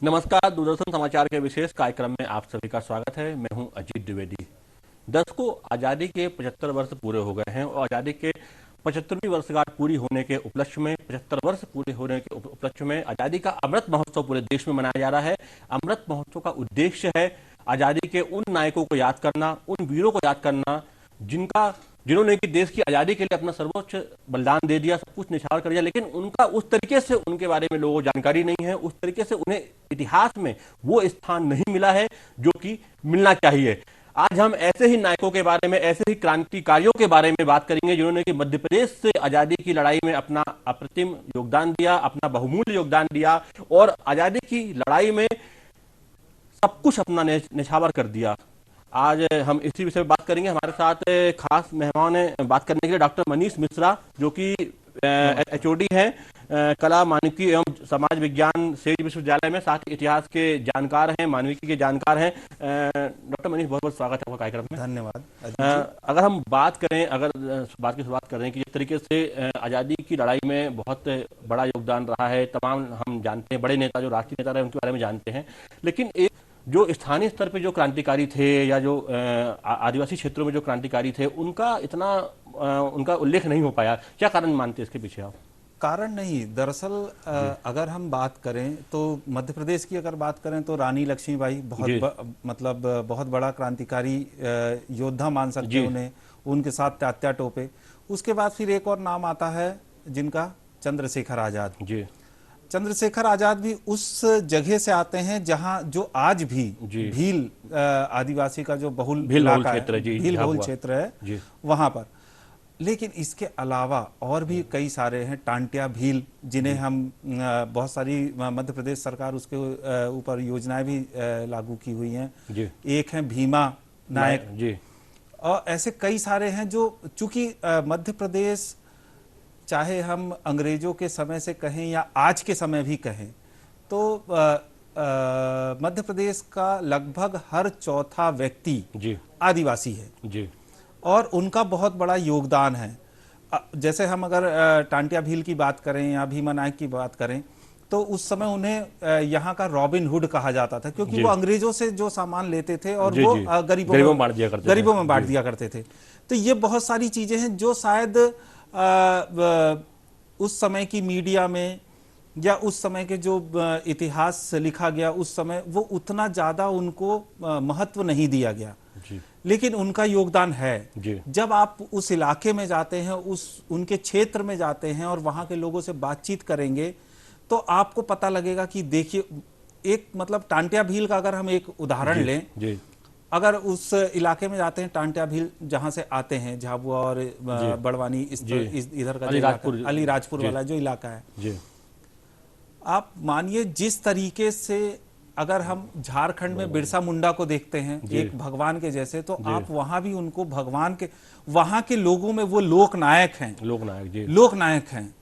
नमस्कार। दूरदर्शन समाचार के विशेष कार्यक्रम में आप सभी का स्वागत है। मैं हूं अजीत द्विवेदी। दशकों आज़ादी के 75 वर्ष पूरे हो गए हैं और आज़ादी के 75वीं वर्षगांठ पूरी होने के उपलक्ष्य में 75 वर्ष पूरे होने के उपलक्ष्य में आज़ादी का अमृत महोत्सव पूरे देश में मनाया जा रहा है। अमृत महोत्सव का उद्देश्य है आज़ादी के उन नायकों को याद करना, उन वीरों को याद करना जिन्होंने कि देश की आज़ादी के लिए अपना सर्वोच्च बलिदान दे दिया, सब कुछ निछावर कर दिया, लेकिन उनका उस तरीके से उनके बारे में लोगों को जानकारी नहीं है, उस तरीके से उन्हें इतिहास में वो स्थान नहीं मिला है जो कि मिलना चाहिए। आज हम ऐसे ही नायकों के बारे में, ऐसे ही क्रांतिकारियों के बारे में बात करेंगे जिन्होंने कि मध्य प्रदेश से आज़ादी की लड़ाई में अपना अप्रतिम योगदान दिया, अपना बहुमूल्य योगदान दिया और आज़ादी की लड़ाई में सब कुछ अपना निछावर कर दिया। आज हम इसी विषय में बात करेंगे। हमारे साथ खास मेहमान हैं बात करने के लिए डॉक्टर मनीष मिश्रा, जो कि एचओडी हैं कला, मानविकी एवं समाज विज्ञान सेज विश्वविद्यालय में, साथ ही इतिहास के जानकार हैं, मानविकी के जानकार हैं। डॉक्टर मनीष, बहुत बहुत स्वागत है आपका कार्यक्रम में। धन्यवाद। अगर हम बात करें, अगर बात की शुरुआत करें कि जिस तरीके से आज़ादी की लड़ाई में बहुत बड़ा योगदान रहा है, तमाम हम जानते हैं, बड़े नेता जो राष्ट्रीय नेता रहे उनके बारे में जानते हैं, लेकिन एक जो स्थानीय स्तर पे जो क्रांतिकारी थे या जो आदिवासी क्षेत्रों में जो क्रांतिकारी थे, उनका उल्लेख नहीं हो पाया। क्या कारण मानते हैं इसके पीछे आप? कारण नहीं, दरअसल अगर हम बात करें तो मध्य प्रदेश की अगर बात करें तो रानी लक्ष्मीबाई बहुत बड़ा क्रांतिकारी योद्धा मान सकते हैं उन्हें। उनके साथ तात्या टोपे। उसके बाद फिर एक और नाम आता है जिनका, चंद्रशेखर आजाद। जी। चंद्रशेखर आजाद भी उस जगह से आते हैं जहां जो आज भी भील आदिवासी का जो बहुल क्षेत्र है वहां पर। लेकिन इसके अलावा और भी कई सारे हैं, टांटिया भील, जिन्हें हम बहुत सारी मध्य प्रदेश सरकार उसके ऊपर योजनाएं भी लागू की हुई हैं। एक है भीमा नायक जी। और ऐसे कई सारे हैं जो, चूंकि मध्य प्रदेश, चाहे हम अंग्रेजों के समय से कहें या आज के समय भी कहें, तो मध्य प्रदेश का लगभग हर चौथा व्यक्ति आदिवासी है जी। और उनका बहुत बड़ा योगदान है। जैसे हम अगर टांटिया भील की बात करें या भीमा नायक की बात करें, तो उस समय उन्हें यहाँ का रॉबिन हुड कहा जाता था, क्योंकि वो अंग्रेजों से जो सामान लेते थे और वो गरीबों में बांट दिया करते थे। तो ये बहुत सारी चीजें हैं जो शायद उस समय की मीडिया में या उस समय के जो इतिहास लिखा गया उस समय, वो उतना ज्यादा उनको महत्व नहीं दिया गया जी। लेकिन उनका योगदान है जी। जब आप उस इलाके में जाते हैं, उनके क्षेत्र में जाते हैं और वहां के लोगों से बातचीत करेंगे, तो आपको पता लगेगा कि देखिए, एक मतलब टांटिया भील का अगर हम एक उदाहरण लें जी। अगर उस इलाके में जाते हैं, टांटिया भील जहां से आते हैं, झाबुआ और बड़वानी, इधर का अलीराजपुर वाला जो इलाका है जी। आप मानिए, जिस तरीके से अगर हम झारखंड में बिरसा मुंडा को देखते हैं एक भगवान के जैसे, तो आप वहां भी उनको भगवान के, वहां के लोगों में वो लोकनायक हैं। लोकनायक हैं।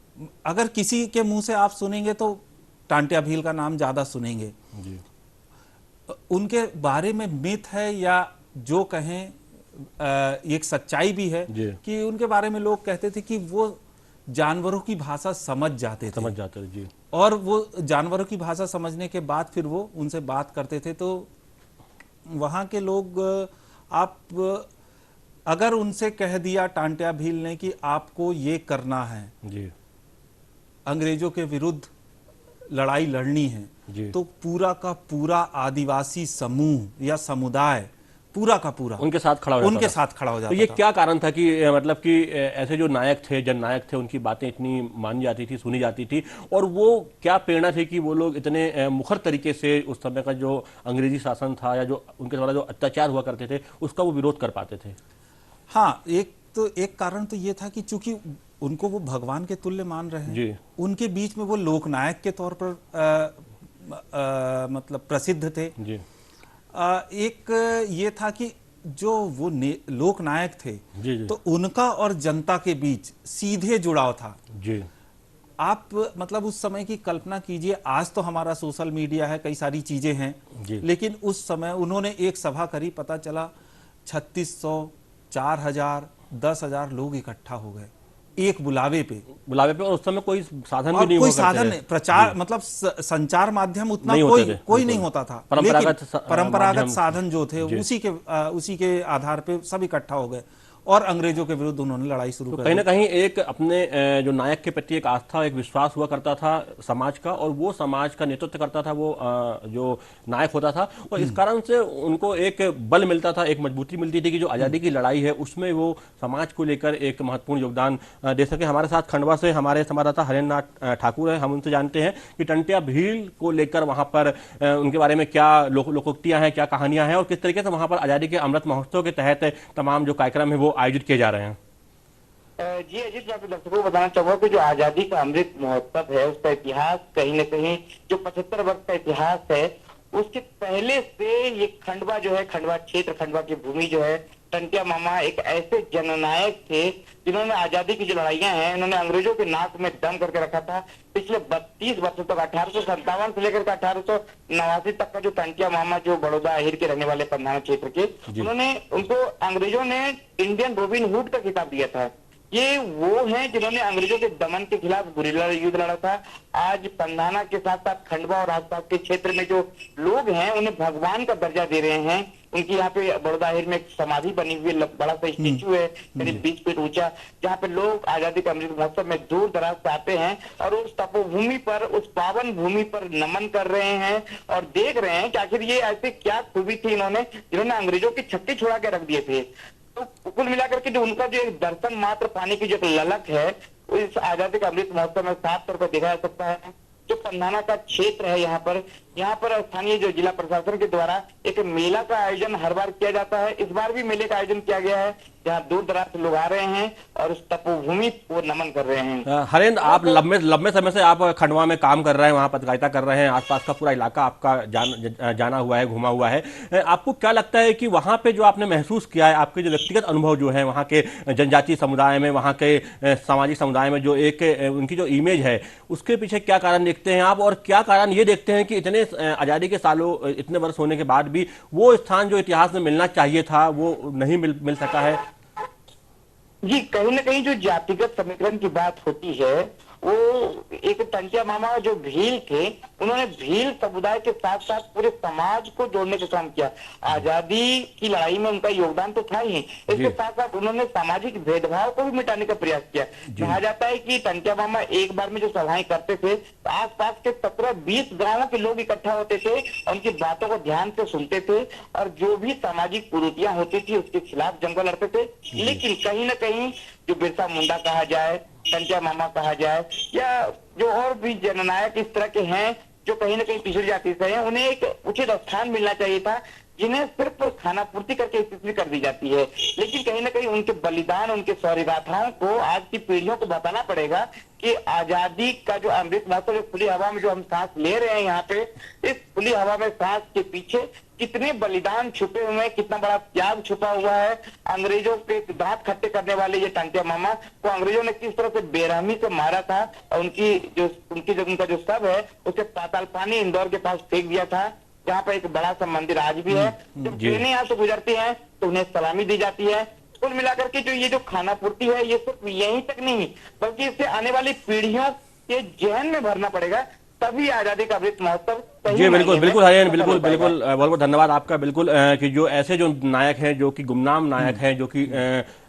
अगर किसी के मुंह से आप सुनेंगे तो टांटिया भील का नाम ज्यादा सुनेंगे जी। उनके बारे में मिथ है या जो कहें एक सच्चाई भी है कि उनके बारे में लोग कहते थे कि वो जानवरों की भाषा समझ जाते जी। और वो जानवरों की भाषा समझने के बाद फिर वो उनसे बात करते थे। तो वहां के लोग, आप अगर उनसे कह दिया टांटिया भील ने कि आपको ये करना है जी, अंग्रेजों के विरुद्ध लड़ाई लड़नी है, तो पूरा का पूरा आदिवासी समूह या समुदाय पूरा का पूरा उनके साथ खड़ा हो जाता। तो ये क्या कारण था कि मतलब कि ऐसे जो नायक थे, जननायक थे, उनकी बातें इतनी मानी जाती थी, सुनी जाती थी, और वो क्या प्रेरणा थी कि वो लोग इतने मुखर तरीके से उस समय का जो अंग्रेजी शासन था या जो उनके द्वारा जो अत्याचार हुआ करते थे उसका वो विरोध कर पाते थे? हाँ, एक कारण तो ये था कि चूंकि उनको वो भगवान के तुल्य मान रहे हैं, उनके बीच में वो लोकनायक के तौर पर मतलब प्रसिद्ध थे जी। एक ये था कि जो वो लोकनायक थे जी। तो उनका और जनता के बीच सीधे जुड़ाव था जी। आप मतलब उस समय की कल्पना कीजिए, आज तो हमारा सोशल मीडिया है, कई सारी चीजें हैं, लेकिन उस समय उन्होंने एक सभा करी, पता चला 3600, 4000, 10,000 लोग इकट्ठा हो गए एक बुलावे पे। और उस समय कोई साधन भी और नहीं कोई हुआ करते साधन थे। नहीं, प्रचार मतलब संचार माध्यम उतना नहीं होते थे, कोई नहीं बिल्कुल। होता था। परंपरागत लेकिन परंपरागत माध्यम। साधन जो थे जी। उसी के आधार पे सब इकट्ठा हो गए और अंग्रेजों के विरुद्ध उन्होंने लड़ाई शुरू तो कर कहीं ना दी। कहीं एक अपने जो नायक के प्रति एक आस्था, एक विश्वास हुआ करता था समाज का, और वो समाज का नेतृत्व करता था वो जो नायक होता था, और इस कारण से उनको एक बल मिलता था, एक मजबूती मिलती थी कि जो आज़ादी की लड़ाई है उसमें वो समाज को लेकर एक महत्वपूर्ण योगदान दे सके। हमारे साथ खंडवा से हमारे संवाददाता हरेंद्र नाथ ठाकुर है, हम उनसे जानते हैं कि टंट्या भील को लेकर वहाँ पर उनके बारे में क्या लोकोक्तियाँ हैं, क्या कहानियाँ हैं, और किस तरीके से वहाँ पर आज़ादी के अमृत महोत्सव के तहत तमाम जो कार्यक्रम है वो आयोजित किए जा रहे हैं। जी अजीत, मैं आपके दर्शकों को बताना चाहूंगा कि जो आजादी का अमृत महोत्सव है उसका इतिहास कहीं न कहीं जो 75 वर्ष का इतिहास है उसके पहले से ये खंडवा जो है, खंडवा क्षेत्र, खंडवा की भूमि जो है, टंट्या मामा एक ऐसे जननायक थे जिन्होंने आजादी की जो लड़ाइयां हैं उन्होंने अंग्रेजों के नाक में दम करके रखा था। पिछले 32 वर्षों तक 1857 से लेकर 1889 तक का जो टंट्या मामा जो बड़ौदा अहिर के रहने वाले पंधाना क्षेत्र के, उन्होंने उनको अंग्रेजों ने इंडियन रॉबिन हुड का खिताब दिया था। ये वो हैं जिन्होंने अंग्रेजों के दमन के खिलाफ गुरिल्ला युद्ध लड़ा था। आज पंधाना के साथ साथ खंडवा और आसपास के क्षेत्र में जो लोग हैं उन्हें भगवान का दर्जा दे रहे हैं। उनकी यहाँ पे बड़ौदा हिल में एक समाधि बनी हुई है, बड़ा सा स्टेचू है करीब 20 फीट ऊंचा, जहाँ पे लोग आजादी का अमृत महोत्सव में दूर दराज से आते हैं और उस तपोभूमि पर, उस पावन भूमि पर नमन कर रहे हैं और देख रहे हैं कि आखिर ये ऐसे क्या खूबी थी इन्होंने जिन्होंने अंग्रेजों की छक्के छुड़ा के रख दिए थे। तो कुल मिलाकर के जो उनका जो एक दर्शन मात्र पाने की जो एक ललक है वो इस आजादी का अमृत महोत्सव में साफ तौर पर देखा जा सकता है। जो पंधाना का क्षेत्र है यहाँ पर स्थानीय जो जिला प्रशासन के द्वारा एक मेला का आयोजन हर बार किया जाता है। इस बार भी मेले का आयोजन किया गया है जहाँ दूर दराज से लोग आ रहे हैं और उस तपोभूमि को नमन कर रहे हैं। हरेंद्र, आप लंबे समय से आप खंडवा में काम कर रहे हैं, वहाँ पत्रकारिता कर रहे हैं, आसपास का पूरा इलाका आपका जाना हुआ है, घुमा हुआ है। आपको क्या लगता है कि वहाँ पे जो आपने महसूस किया है, आपके जो व्यक्तिगत अनुभव जो है वहाँ के जनजातीय समुदाय में, वहाँ के सामाजिक समुदाय में, जो एक उनकी जो इमेज है उसके पीछे क्या कारण देखते हैं आप, और क्या कारण ये देखते हैं कि इतने आज़ादी के सालों, इतने वर्ष होने के बाद भी वो स्थान जो इतिहास में मिलना चाहिए था वो नहीं मिल सका है? जी, कहीं ना कहीं जो जातिगत समीकरण की बात होती है वो एक टंट्या मामा जो भील थे उन्होंने भील समुदाय के साथ साथ पूरे समाज को जोड़ने का काम किया। आजादी की लड़ाई में उनका योगदान तो था ही, इसके साथ साथ उन्होंने सामाजिक भेदभाव को भी मिटाने का प्रयास किया। कहा जाता है कि टंट्या मामा एक बार में जो सभाएं करते थे तो आसपास के 17-20 गांवों के लोग इकट्ठा होते थे, उनकी बातों को ध्यान से सुनते थे और जो भी सामाजिक कुरीतियां होती थी उसके खिलाफ जंग लड़ते थे। लेकिन कहीं ना कहीं जो बिरसा मुंडा कहा जाए, टंट्या मामा कहा जाए, या जो और भी जननायक इस तरह के हैं जो कहीं ना कहीं पिछड़ी जाति से हैं, उन्हें एक उचित स्थान मिलना चाहिए था जिन्हें सिर्फ खाना पूर्ति करके स्थिति कर दी जाती है। लेकिन कहीं ना कहीं उनके बलिदान, उनके शौर्य गाथाओं को आज की पीढ़ियों को बताना पड़ेगा कि आजादी का जो अमृत महोत्सव खुली हवा में जो हम सांस ले रहे हैं यहाँ पे, इस खुली हवा में सांस के पीछे कितने बलिदान छुपे हुए हैं, कितना बड़ा त्याग छुपा हुआ है। अंग्रेजों के दांत खट्टे करने वाले ये टंट्या मामा को अंग्रेजों ने किस तरह से बेरहमी से मारा था और उनका जो शव है उसे पाताल पानी इंदौर के पास फेंक दिया था, जहाँ पर एक बड़ा सा मंदिर आज भी है। जब ट्रेनें यहाँ से गुजरती हैं तो उन्हें सलामी दी जाती है। कुल मिलाकर के जो ये जो खाना पूर्ति है ये सिर्फ यहीं तक नहीं बल्कि इससे आने वाली पीढ़ियों के जहन में भरना पड़ेगा, तभी आजादी का अमृत महोत्सव। जी बिल्कुल हरियाणा, बिल्कुल बहुत बहुत धन्यवाद आपका। बिल्कुल कि जो ऐसे जो नायक हैं, जो कि गुमनाम नायक हैं, जो कि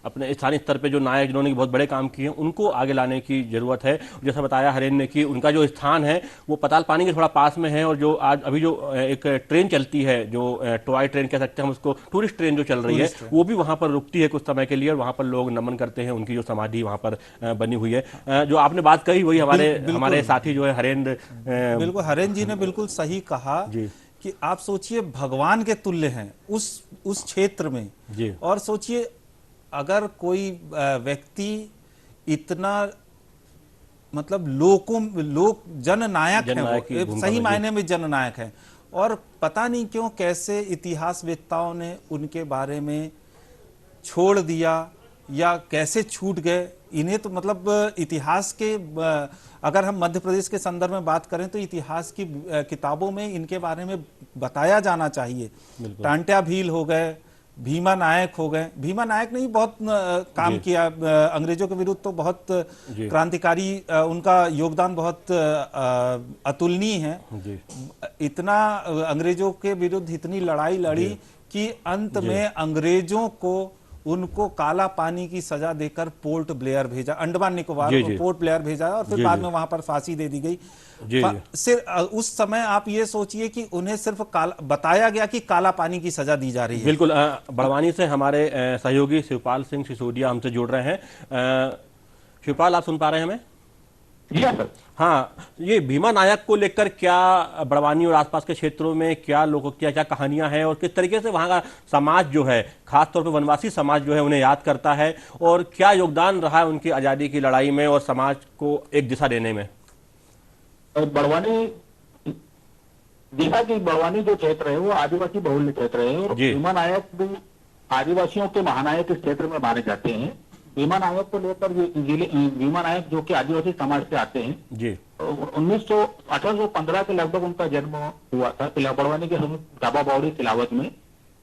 अपने स्थानीय स्तर पे जो नायक जिन्होंने बहुत बड़े काम किए हैं उनको आगे लाने की जरूरत है। जैसा बताया हरेंद्र ने कि उनका जो स्थान है वो पताल पानी के थोड़ा पास में है, और जो आज अभी जो एक ट्रेन चलती है, जो टॉय ट्रेन कह सकते हैं हम उसको, टूरिस्ट ट्रेन जो चल रही है, वो भी वहाँ पर रुकती है कुछ समय के लिए और वहाँ पर लोग नमन करते हैं। उनकी जो समाधि वहाँ पर बनी हुई है। जो आपने बात कही वही हमारे साथी जो है हरेंद्र, बिल्कुल हरेंद्र जी ने बिल्कुल सही कहा कि आप सोचिए भगवान के तुल्य हैं उस क्षेत्र में जी। और सोचिए अगर कोई व्यक्ति इतना मतलब लोक जननायक है, सही मायने में जननायक है, और पता नहीं क्यों कैसे इतिहासवेत्ताओं ने उनके बारे में छोड़ दिया या कैसे छूट गए। इन्हें तो मतलब इतिहास के, अगर हम मध्य प्रदेश के संदर्भ में बात करें तो इतिहास की किताबों में इनके बारे में बताया जाना चाहिए। टांट्या भील हो गए, भीमा नायक हो गए। भीमा नायक ने भी बहुत काम किया अंग्रेजों के विरुद्ध, तो बहुत क्रांतिकारी, उनका योगदान बहुत अतुलनीय है। इतना अंग्रेजों के विरुद्ध इतनी लड़ाई लड़ी कि अंत में अंग्रेजों को उनको काला पानी की सजा देकर पोर्ट ब्लेयर भेजा, अंडमान निकोबार को पोर्ट ब्लेयर भेजा, और फिर बाद में वहां पर फांसी दे दी गई। सिर्फ उस समय आप ये सोचिए कि उन्हें सिर्फ बताया गया कि काला पानी की सजा दी जा रही है। बिल्कुल। बड़वानी से हमारे सहयोगी शिवपाल सिंह सिसोदिया हमसे जुड़ रहे हैं। शिवपाल, आप सुन पा रहे हैं हमें? जी हाँ सर। हाँ, ये भीमा नायक को लेकर क्या बड़वानी और आसपास के क्षेत्रों में क्या क्या कहानियां हैं, और किस तरीके से वहां का समाज जो है, खासतौर पर वनवासी समाज जो है, उन्हें याद करता है, और क्या योगदान रहा है उनकी आजादी की लड़ाई में और समाज को एक दिशा देने में? बड़वानी देखा कि बड़वानी जो क्षेत्र है वो आदिवासी बहुल्य क्षेत्र है, और भीमा नायक भी आदिवासियों के महानायक इस क्षेत्र में माने जाते हैं। भीमा नायक को लेकर भीमा नायक जो कि आदिवासी समाज से आते हैं जी, 1815 के लगभग उनका जन्म हुआ था बड़वानी के दाबा बावड़ी तिलावत में,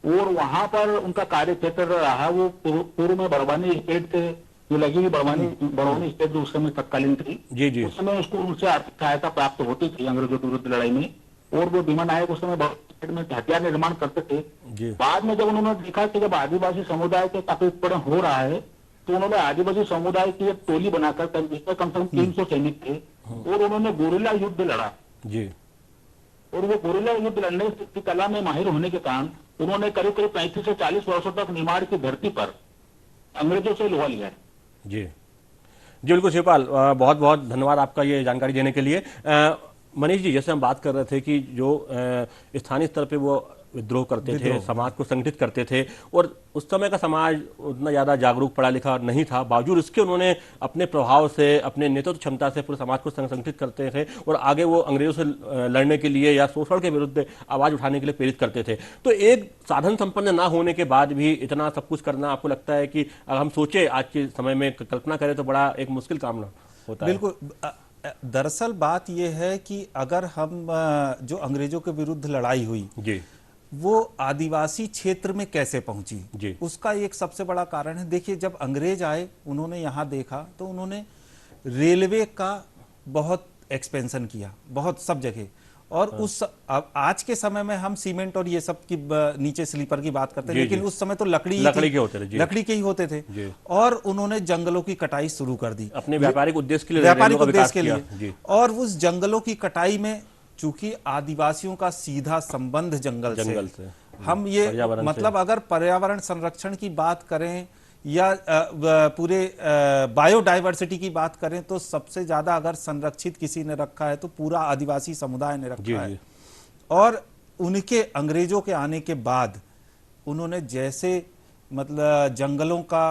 और वहां पर उनका कार्य क्षेत्र रहा। वो पूर्व में बड़वानी स्टेट से जो लगी हुई बड़वानी स्टेट जो उस समय तत्कालीन थी जी, उस समय उसको उनसे आर्थिक सहायता प्राप्त होती थी अंग्रेजों के विरुद्ध लड़ाई में, और वो भीमा नायक उस समय में हथियार निर्माण करते थे। बाद में जब उन्होंने देखा कि जब आदिवासी समुदाय के काफी उत्पीड़न हो रहा है, तो उन्होंने आदिवासी समुदाय की एक टोली बनाकर, जिसमें कम से कम 300 सैनिक थे, और उन्होंने गोरिल्ला युद्ध लड़ा जी। और वो गोरिल्ला युद्ध लड़ने की कला में माहिर होने के कारण उन्होंने करीब 35 से 40 वर्षों तक निमाड़ की धरती पर अंग्रेजों से लोहा लिया जी। जी बिल्कुल शिवपाल, बहुत बहुत धन्यवाद आपका ये जानकारी देने के लिए। मनीष जी, जैसे हम बात कर रहे थे कि जो स्थानीय स्तर पे वो विद्रोह करते थे, समाज को संगठित करते थे, और उस समय का समाज उतना ज़्यादा जागरूक पढ़ा लिखा नहीं था, बावजूद इसके उन्होंने अपने प्रभाव से, अपने नेतृत्व क्षमता से पूरे समाज को संगठित करते थे, और आगे वो अंग्रेजों से लड़ने के लिए या शोषण के विरुद्ध आवाज़ उठाने के लिए प्रेरित करते थे। तो एक साधन संपन्न ना होने के बाद भी इतना सब कुछ करना, आपको लगता है कि अगर हम सोचे आज के समय में कल्पना करें तो बड़ा एक मुश्किल काम होता है? बिल्कुल। दरअसल बात यह है कि अगर हम जो अंग्रेजों के विरुद्ध लड़ाई हुई जी, वो आदिवासी क्षेत्र में कैसे पहुंची जी, उसका एक सबसे बड़ा कारण है। देखिए, जब अंग्रेज आए, उन्होंने यहाँ देखा तो उन्होंने रेलवे का बहुत एक्सपेंशन किया, बहुत सब जगह, और उस आज के समय में हम सीमेंट और ये सब की नीचे स्लीपर की बात करते हैं, लेकिन उस समय तो लकड़ी के ही होते थे, और उन्होंने जंगलों की कटाई शुरू कर दी अपने व्यापारिक उद्देश्य के लिए। और उस जंगलों की कटाई में चूंकि आदिवासियों का सीधा संबंध जंगल से हम ये मतलब अगर पर्यावरण संरक्षण की बात करें या पूरे बायोडाइवर्सिटी की बात करें, तो सबसे ज्यादा अगर संरक्षित किसी ने रखा है तो पूरा आदिवासी समुदाय ने रखा है। और उनके अंग्रेजों के आने के बाद उन्होंने जैसे मतलब जंगलों का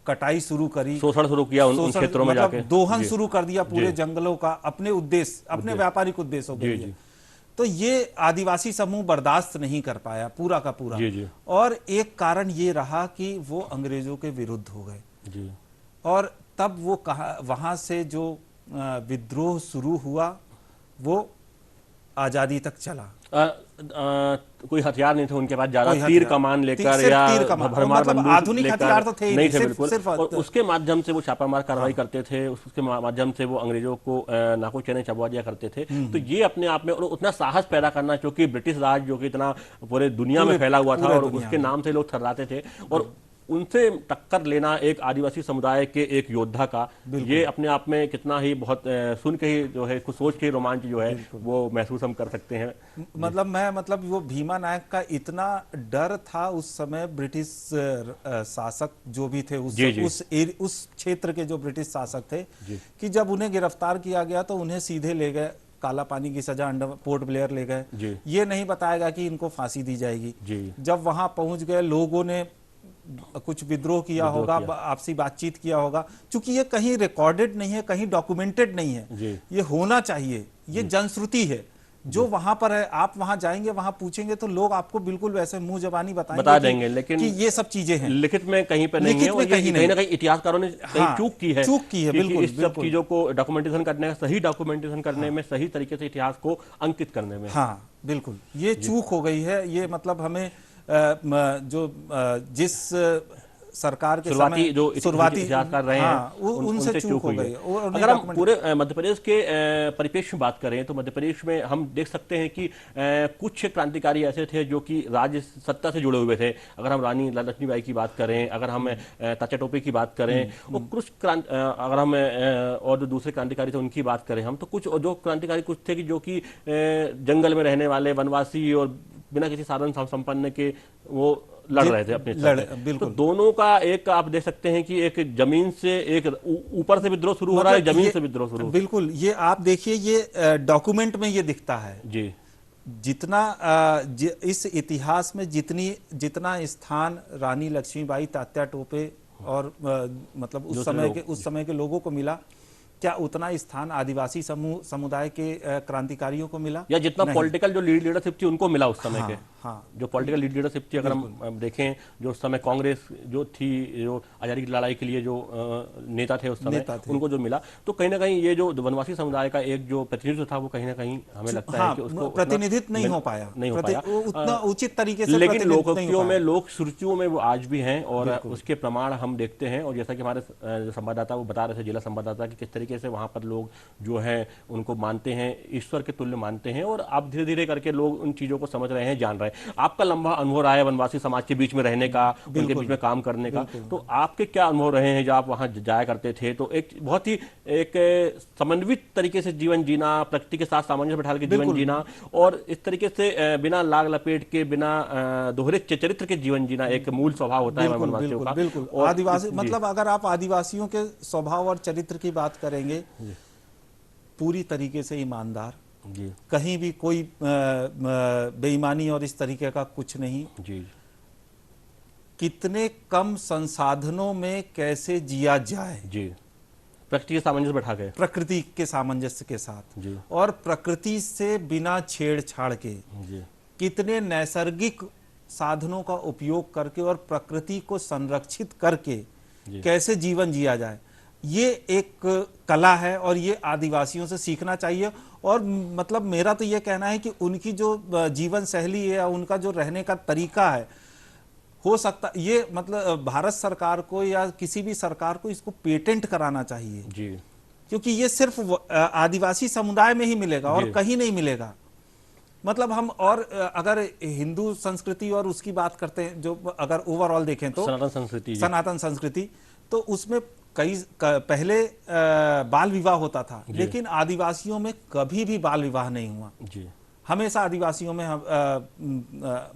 कटाई शुरू करी, शोषण शुरू किया उन क्षेत्रों में जाके, दोहन शुरू कर दिया पूरे जंगलों का, अपने उद्देश्य, अपने व्यापारिक उद्देश्यों के लिए, तो ये आदिवासी समूह बर्दाश्त नहीं कर पाया पूरा का पूरा। और एक कारण ये रहा कि वो अंग्रेजों के विरुद्ध हो गए, और तब वो वहां से जो विद्रोह शुरू हुआ वो आजादी तक चला। कोई हथियार नहीं थे उनके पास ज्यादा, तीर कमान लेकर या भरमार बंदूक आधुनिक हथियार तो थे नहीं थे बिल्कुल, और उसके माध्यम से वो छापामार कार्रवाई करते थे, उसके माध्यम से वो अंग्रेजों को नाको चने चबा दिया करते थे। तो ये अपने आप में, और उतना साहस पैदा करना, क्योंकि ब्रिटिश राज जो कि इतना पूरे दुनिया में फैला हुआ था, और उसके नाम से लोग थर्राते थे, और उनसे टक्कर लेना एक आदिवासी समुदाय के एक योद्धा का, ये अपने आप में कितना ही बहुत सुन के ही जो है, कुछ सोच के रोमांच जो है वो महसूस हम कर सकते हैं। मतलब वो भीमा नायक का इतना डर था उस समय, ब्रिटिश शासक जो भी थे उस क्षेत्र के जो ब्रिटिश शासक थे, कि जब उन्हें गिरफ्तार किया गया तो उन्हें सीधे ले गए, काला पानी की सजा पोर्ट ब्लेयर ले गए। ये नहीं बताया गया कि इनको फांसी दी जाएगी। जब वहां पहुंच गए, लोगों ने कुछ विद्रोह किया होगा, आपसी बातचीत किया होगा, क्योंकि ये कहीं रिकॉर्डेड नहीं है, कहीं डॉक्यूमेंटेड नहीं है, ये होना चाहिए, ये जनश्रुति है जो वहां पर है। आप वहां जाएंगे, वहां पूछेंगे तो लोग आपको बिल्कुल वैसे मुंह जबानी बता देंगे, लेकिन कि ये सब चीजें हैं, लिखित में कहीं पे नहीं है, और कहीं ना कहीं इतिहासकारों ने चूक की है बिल्कुल, इस सब चीजों को डॉक्यूमेंटेशन करने, सही डॉक्यूमेंटेशन करने में, सही तरीके से इतिहास को अंकित करने में। हाँ बिल्कुल, ये चूक हो गई है। ये मतलब हमें जिस सरकार के शुरुआती समय जो शुरुआती इतिहासकार रहे हाँ, हैं उनसे चूक हो हुई है। गई। अगर हम पूरे मध्य प्रदेश के परिप्रेक्ष्य में बात करें तो मध्य प्रदेश में हम देख सकते हैं कि कुछ क्रांतिकारी ऐसे थे जो कि राज्य सत्ता से जुड़े हुए थे। अगर हम रानी लक्ष्मीबाई की बात करें, अगर हम तात्या टोपे की बात करें, और कुछ अगर हम और जो दूसरे क्रांतिकारी थे उनकी बात करें हम, तो कुछ जो क्रांतिकारी कुछ थे कि जो कि जंगल में रहने वाले वनवासी और बिना किसी साधन संपन्न के वो लड़ रहे थे अपने बिल्कुल। तो दोनों का एक आप देख सकते हैं कि एक जमीन से एक ऊपर से विद्रोह शुरू हो रहा है, जमीन से विद्रोह शुरू। बिल्कुल, ये आप देखिए, ये डॉक्यूमेंट में ये दिखता है जी। जितना इस इतिहास में जितना स्थान रानी लक्ष्मीबाई, तात्या टोपे और मतलब उस समय के लोगों को मिला, क्या उतना स्थान आदिवासी समुदाय के क्रांतिकारियों को मिला? या जितना पॉलिटिकल जो लीडरशिप थी उनको मिला उस समय के। हाँ, जो पॉलिटिकल लीडरशिप थी, अगर हम देखें जो उस समय कांग्रेस जो थी, जो आजादी की लड़ाई के लिए जो नेता थे उस समय, उनको जो मिला, तो कहीं ना कहीं ये जो वनवासी समुदाय का एक जो प्रतिनिधित्व था वो कहीं ना कहीं हमें लगता है कि उसको प्रतिनिधित्व नहीं हो पाया उतना उचित तरीके से। लेकिन लोकोक्तियों में, लोक सुर्तियों में वो आज भी हैं और उसके प्रमाण हम देखते हैं। और जैसा कि हमारे संवाददाता वो बता रहे थे, जिला संवाददाता, कि किस तरीके से वहां पर लोग जो है उनको मानते हैं, ईश्वर के तुल्य मानते हैं। और आप धीरे धीरे करके लोग उन चीजों को समझ रहे हैं, जान रहे हैं। आपका लंबा अनुभव रहा है वनवासी समाज के बीच में रहने का, उनके बीच में काम करने का, तो आपके क्या अनुभव रहे हैं जब आप वहां जाया करते थे? तो एक बहुत ही एक समन्वित तरीके से जीवन जीना, प्रकृति के साथ सामंजस्य बैठा के जीवन जीना, और इस तरीके से बिना लाग लपेट के, बिना दोहरे चरित्र के जीवन जीना एक मूल स्वभाव होता है वनवासियों का। बिल्कुल, आदिवासी मतलब अगर आप आदिवासियों के स्वभाव और चरित्र की बात करेंगे, पूरी तरीके से ईमानदार, कहीं भी कोई बेईमानी और इस तरीके का कुछ नहीं। जी। कितने कम संसाधनों में कैसे जिया जाए, जी, प्रकृति के सामंजस्य बैठा के, प्रकृति के सामंजस्य के साथ, जी, और प्रकृति से बिना छेड़छाड़ के, जी, कितने नैसर्गिक साधनों का उपयोग करके और प्रकृति को संरक्षित करके कैसे जीवन जिया जाए, ये एक कला है और ये आदिवासियों से सीखना चाहिए। और मतलब मेरा तो ये कहना है कि उनकी जो जीवन शैली है, उनका जो रहने का तरीका है, हो सकता ये मतलब भारत सरकार को या किसी भी सरकार को इसको पेटेंट कराना चाहिए जी, क्योंकि ये सिर्फ आदिवासी समुदाय में ही मिलेगा और कहीं नहीं मिलेगा। मतलब हम और अगर हिंदू संस्कृति और उसकी बात करते हैं, जो अगर ओवरऑल देखें तो सनातन संस्कृति, तो उसमें पहले बाल विवाह होता था, लेकिन आदिवासियों में कभी भी बाल विवाह नहीं हुआ जी। हमेशा आदिवासियों में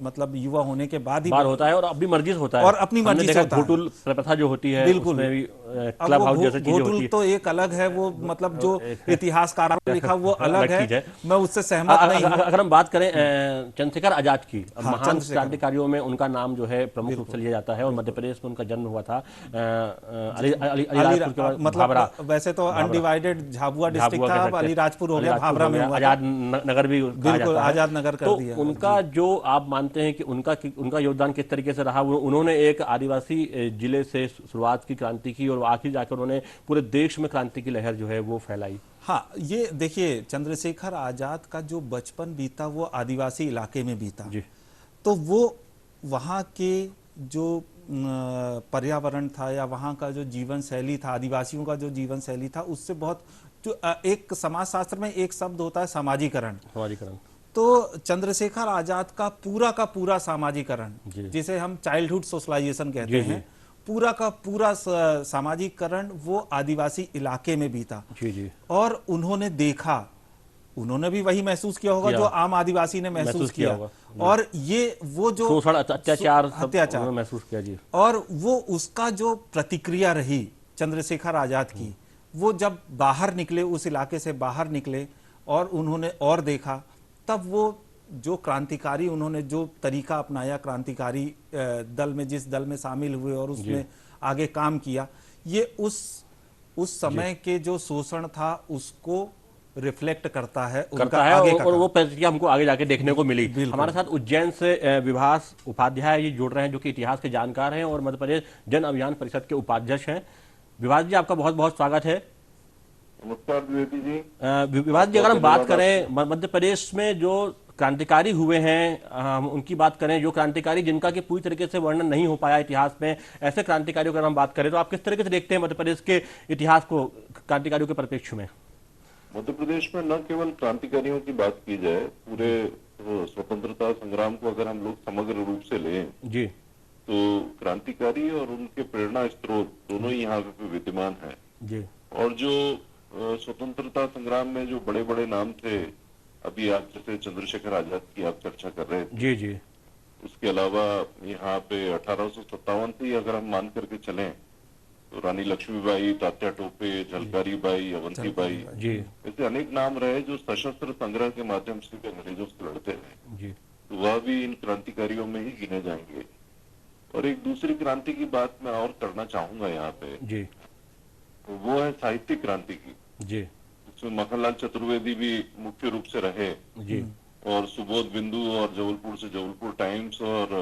मतलब युवा होने के बाद ही बार होता है और अपनी मर्जी से होता है, और अपनी मर्जी से होता है। घोटुल प्रथा जो होती है, बिल्कुल, उसमें भी क्लब हाउस जैसी चीजें होती है, तो एक अलग है वो, मतलब जो इतिहासकारों ने लिखा वो अलग है, मैं उससे सहमत नहीं हूं। अगर हम बात करें चंद्रशेखर आजाद की, महान क्रांतिकारियों में उनका नाम जो है प्रमुख रूप से लिया जाता है, और मध्य प्रदेश में उनका जन्म हुआ था मतलब वैसे तो अनडिवाइडेड झाबुआ डिस्ट्रिक्ट था, अब अलीराजपुर हो गया, भाभरा में आजाद नगर भी, बिल्कुल आजाद नगर कर दिया। तो उनका जो आप मानते हैं कि उनका योगदान किस तरीके से रहा? उन्होंने एक आदिवासी जिले से शुरुआत की क्रांति की, और आखिर जाकर उन्होंने पूरे देश में क्रांति की लहर जो है वो फैलाई। हाँ, ये देखिए, चंद्रशेखर आजाद का जो बचपन बीता वो आदिवासी इलाके में बीता जी। तो वो वहाँ के जो पर्यावरण था या वहाँ का जो जीवन शैली था, आदिवासियों का जो जीवन शैली था, उससे बहुत, जो एक समाजशास्त्र में एक शब्द होता है सामाजिकरण, तो चंद्रशेखर आजाद का पूरा सामाजिकरण, जिसे हम चाइल्डहुड सोशलाइजेशन कहते हैं, पूरा का पूरा सामाजिकरण वो आदिवासी इलाके में बीता जी। और उन्होंने देखा, उन्होंने भी वही महसूस किया होगा जो आम आदिवासी ने महसूस किया, और ये वो जो अत्याचार महसूस किया जी, और वो उसका जो प्रतिक्रिया रही चंद्रशेखर आजाद की, वो जब बाहर निकले, उस इलाके से बाहर निकले और उन्होंने और देखा, तब वो जो क्रांतिकारी, उन्होंने जो तरीका अपनाया, क्रांतिकारी दल में, जिस दल में शामिल हुए और उसमें आगे काम किया, ये उस समय के जो शोषण था उसको रिफ्लेक्ट करता है और वो प्रतिक्रिया हमको आगे जाके देखने को मिली। हमारे साथ उज्जैन से विभास उपाध्याय जी जुड़ रहे हैं, जो कि इतिहास के जानकार हैं और मध्य प्रदेश जन अभियान परिषद के उपाध्यक्ष हैं। विभास जी, आपका बहुत बहुत स्वागत है। नमस्कार द्विवेदी जी। विभास जी, अगर हम बात करें मध्य प्रदेश में जो क्रांतिकारी हुए हैं, हम उनकी बात करें, जो क्रांतिकारी जिनका कि पूरी तरीके से वर्णन नहीं हो पाया इतिहास में, ऐसे क्रांतिकारियों का हम बात करें तो आप किस तरीके से देखते हैं मध्य प्रदेश के इतिहास को क्रांतिकारियों के परिप्रेक्ष्य में? मध्य प्रदेश में न केवल क्रांतिकारियों की बात की जाए, पूरे स्वतंत्रता संग्राम को अगर हम लोग समग्र रूप से लें जी, तो क्रांतिकारी और उनके प्रेरणा स्रोत दोनों ही यहाँ पे विद्यमान हैं। जी, और जो स्वतंत्रता संग्राम में जो बड़े बड़े नाम थे, अभी आप जैसे चंद्रशेखर आजाद की आप चर्चा कर रहे थे, जी, जी, उसके अलावा यहाँ पे 1857 से ही अगर हम मान करके चलें तो रानी लक्ष्मीबाई, तात्या टोपे, झलकारी बाई, अवंतीबाई, जी, ऐसे अनेक नाम रहे जो सशस्त्र संग्रह के माध्यम से भी अंग्रेजों से लड़ते रहे। जी, तो वह भी इन क्रांतिकारियों में ही गिने जाएंगे। और एक दूसरी क्रांति की बात मैं और करना चाहूंगा यहाँ पे, जी, तो वो है साहित्यिक क्रांति की। जी, इसमें मखनलाल चतुर्वेदी भी मुख्य रूप से रहे, जी, और सुबोध बिंदु और जबलपुर से जबलपुर टाइम्स और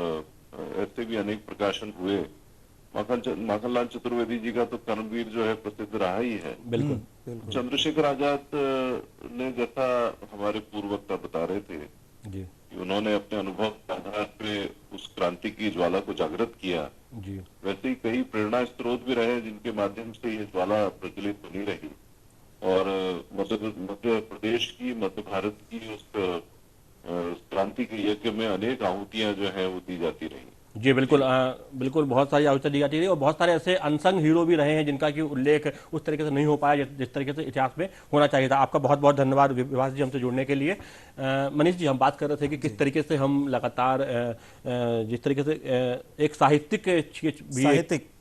ऐसे भी अनेक प्रकाशन हुए। मखनलाल चतुर्वेदी जी का तो कर्मवीर जो है प्रसिद्ध रहा ही है। बिल्कुल, चंद्रशेखर आजाद ने, जैसा हमारे पूर्व वक्ता बता रहे थे, जी, कि उन्होंने अपने अनुभव के आधार पे उस क्रांति की ज्वाला को जागृत किया, जी, वैसे ही कई प्रेरणा स्रोत भी रहे जिनके माध्यम से ये ज्वाला प्रज्वलित बनी रही। और मध्य प्रदेश की, मध्य भारत की उस क्रांति के यज्ञ में अनेक आहुतियां जो है वो दी जाती रही। जी, बिल्कुल, बिल्कुल, बहुत सारी आहुतियां दी जाती रही और बहुत सारे ऐसे अनसंग हीरो भी रहे हैं जिनका कि उल्लेख उस तरीके से नहीं हो पाया जिस तरीके से इतिहास में होना चाहिए था। आपका बहुत बहुत धन्यवाद विभास जी हमसे जुड़ने के लिए। मनीष जी, हम बात कर रहे थे कि किस तरीके से हम लगातार जिस तरीके से एक साहित्यिक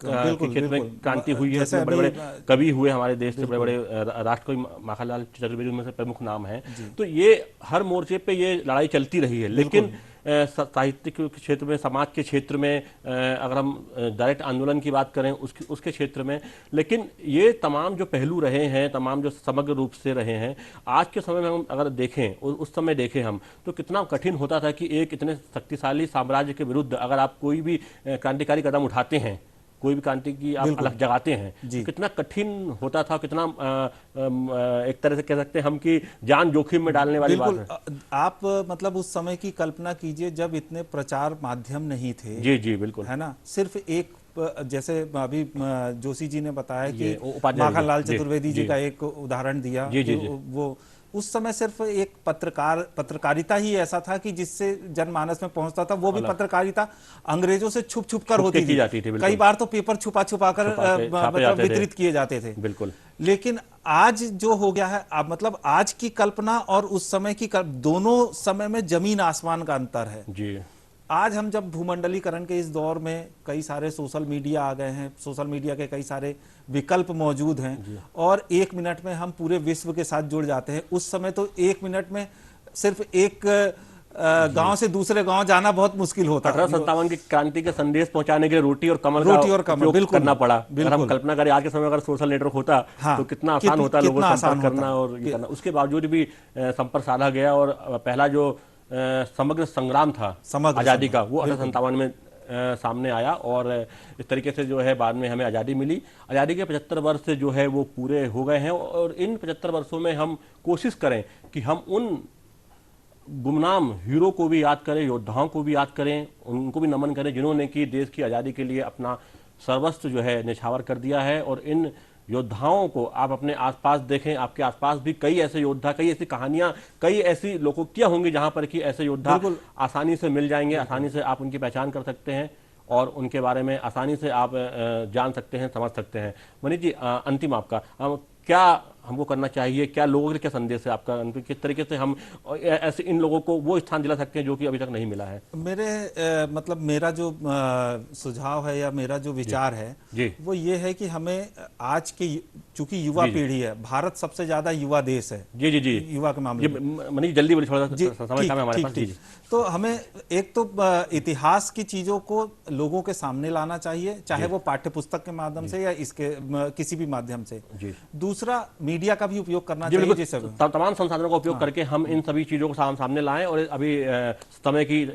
क्षेत्र में क्रांति हुई है, इसमें बड़े बड़े कवि हुए हमारे देश से, बड़े बड़े राष्ट्रकवि माखनलाल चतुर्वेदी उनमें से प्रमुख नाम हैं। तो ये हर मोर्चे पे ये लड़ाई चलती रही है, लेकिन साहित्य के क्षेत्र में, समाज के क्षेत्र में, अगर हम डायरेक्ट आंदोलन की बात करें उसके क्षेत्र में, लेकिन ये तमाम जो पहलू रहे हैं, तमाम जो समग्र रूप से रहे हैं, आज के समय में हम अगर देखें, उस समय देखें हम, तो कितना कठिन होता था कि एक इतने शक्तिशाली साम्राज्य के विरुद्ध अगर आप कोई भी क्रांतिकारी कदम उठाते हैं, कोई भी क्रांति की आप अलग जगाते हैं, तो कितना कठिन होता था, कितना एक तरह से कह सकते हैं हम कि जान जोखिम में डालने वाली बात है। आप मतलब उस समय की कल्पना कीजिए जब इतने प्रचार माध्यम नहीं थे। जी, जी, बिल्कुल, है ना, सिर्फ एक, जैसे अभी जोशी जी ने बताया कि माखनलाल चतुर्वेदी जी का एक उदाहरण दिया, जी, जी, वो उस समय सिर्फ एक पत्रकारिता ही ऐसा था कि जिससे जनमानस में पहुंचता था, वो भी पत्रकारिता अंग्रेजों से छुप छुप कर होती थी। कई बार तो पेपर छुपा कर मतलब वितरित किए जाते थे। बिल्कुल, लेकिन आज जो हो गया है, मतलब आज की कल्पना और उस समय की दोनों समय में जमीन आसमान का अंतर है जी। आज हम जब भूमंडलीकरण के इस दौर में कई सारे सोशल मीडिया आ गए हैं, सोशल मीडिया के कई सारे विकल्प मौजूद हैं और 1 मिनट में हम पूरे विश्व के साथ जुड़ जाते हैं। उस समय तो 1 मिनट में सिर्फ एक गांव से दूसरे गांव जाना बहुत मुश्किल होता था। 1857 की क्रांति के संदेश पहुंचाने के लिए रोटी और कमल उपयोग करना पड़ा। अगर हम कल्पना करें आज के समय अगर सोशल नेटवर्क होता तो कितना आसान होता लोगों से संपर्क करना और ये करना। उसके बावजूद भी संपर्क साधा गया और पहला जो समग्र संग्राम था आजादी का, वो 1857 में सामने आया और इस तरीके से जो है बाद में हमें आज़ादी मिली। आज़ादी के 75 वर्ष जो है वो पूरे हो गए हैं और इन 75 वर्षों में हम कोशिश करें कि हम उन गुमनाम हीरो को भी याद करें, योद्धाओं को भी याद करें, उनको भी नमन करें जिन्होंने कि देश की आज़ादी के लिए अपना सर्वस्व जो है निछावर कर दिया है। और इन योद्धाओं को आप अपने आसपास देखें, आपके आसपास भी कई ऐसे योद्धा, कई ऐसी कहानियां, कई ऐसी लोकोक्तियां होंगी जहां पर कि ऐसे योद्धा आसानी से मिल जाएंगे, आसानी से आप उनकी पहचान कर सकते हैं और उनके बारे में आसानी से आप जान सकते हैं, समझ सकते हैं। मनीष जी, अंतिम आपका क्या हमको करना चाहिए, क्या लोगों के लिए क्या संदेश है आपका, किस तरीके से हम ऐसे इन लोगों को वो स्थान दिला सकते हैं जो कि अभी तक नहीं मिला है? मतलब मेरा जो सुझाव है या मेरा जो विचार है वो ये है कि हमें आज के, चूंकि युवा पीढ़ी है, भारत सबसे ज्यादा युवा देश है। जी जी जी, युवा के मामले में मनीष जल्दी बोलिए, थोड़ा सा समय कम है हमारे पास। तो हमें एक तो इतिहास की चीजों को लोगों के सामने लाना चाहिए, चाहे वो पाठ्य पुस्तक के माध्यम से या इसके किसी भी माध्यम से। दूसरा, मीडिया का भी उपयोग करना चाहिए, जैसे तमाम संसाधनों का उपयोग करके हम इन सभी चीजों को सामने लाएं। और अभी समय की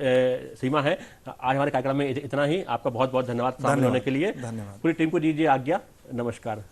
सीमा है, आज हमारे कार्यक्रम में इतना ही। आपका बहुत बहुत धन्यवाद शामिल होने के लिए। धन्यवाद। पूरी टीम को दीजिए आज्ञा। नमस्कार।